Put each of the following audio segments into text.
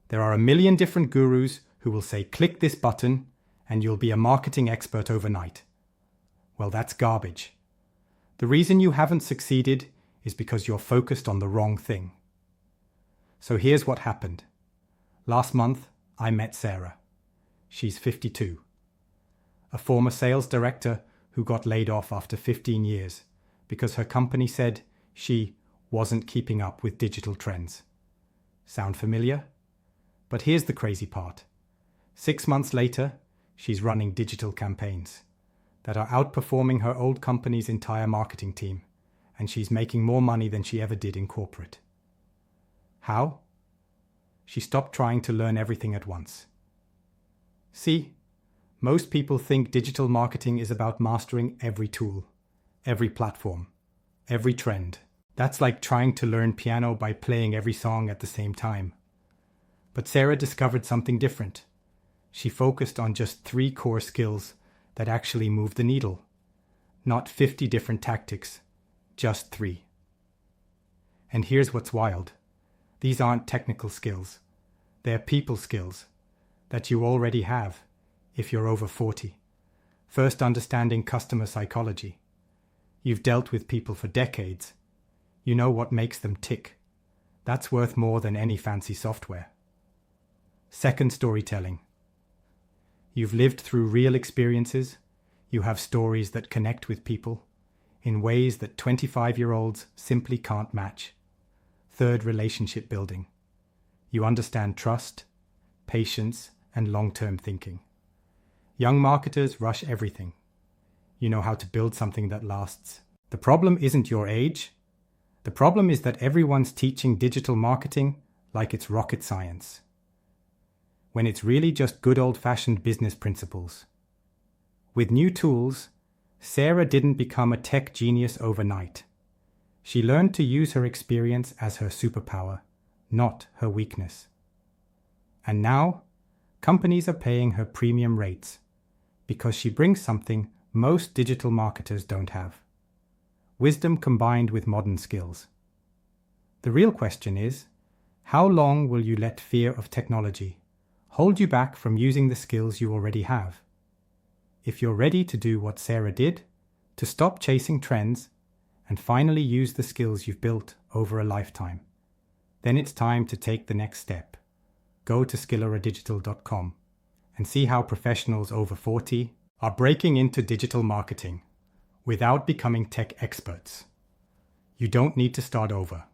There are a million different gurus who will say click this button and you'll be a marketing expert overnight. Well, that's garbage. The reason you haven't succeeded is because you're focused on the wrong thing. So here's what happened. Last month, I met Sarah. She's 52. A former sales director who got laid off after 15 years because her company said she wasn't keeping up with digital trends. Sound familiar? But here's the crazy part. 6 months later, she's running digital campaigns that are outperforming her old company's entire marketing team, and she's making more money than she ever did in corporate. How? She stopped trying to learn everything at once. See, most people think digital marketing is about mastering every tool, every platform, every trend. That's like trying to learn piano by playing every song at the same time. But Sarah discovered something different. She focused on just 3 core skills that actually move the needle. Not 50 different tactics, just 3. And here's what's wild. These aren't technical skills. They're people skills that you already have if you're over 40. First, understanding customer psychology. You've dealt with people for decades. You know what makes them tick. That's worth more than any fancy software. Second, storytelling. You've lived through real experiences. You have stories that connect with people in ways that 25-year-olds simply can't match. Third, relationship building. You understand trust, patience, and long-term thinking. Young marketers rush everything. You know how to build something that lasts. The problem isn't your age. The problem is that everyone's teaching digital marketing like it's rocket science, when it's really just good old-fashioned business principles. With new tools, Sarah didn't become a tech genius overnight. She learned to use her experience as her superpower, not her weakness. And now, companies are paying her premium rates because she brings something most digital marketers don't have: wisdom combined with modern skills. The real question is, how long will you let fear of technology hold you back from using the skills you already have? If you're ready to do what Sarah did, to stop chasing trends and finally use the skills you've built over a lifetime, then it's time to take the next step. Go to skilleradigital.com and see how professionals over 40 are breaking into digital marketing without becoming tech experts. You don't need to start over.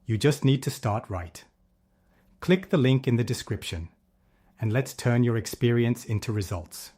You just need to start right. Click the link in the description and let's turn your experience into results.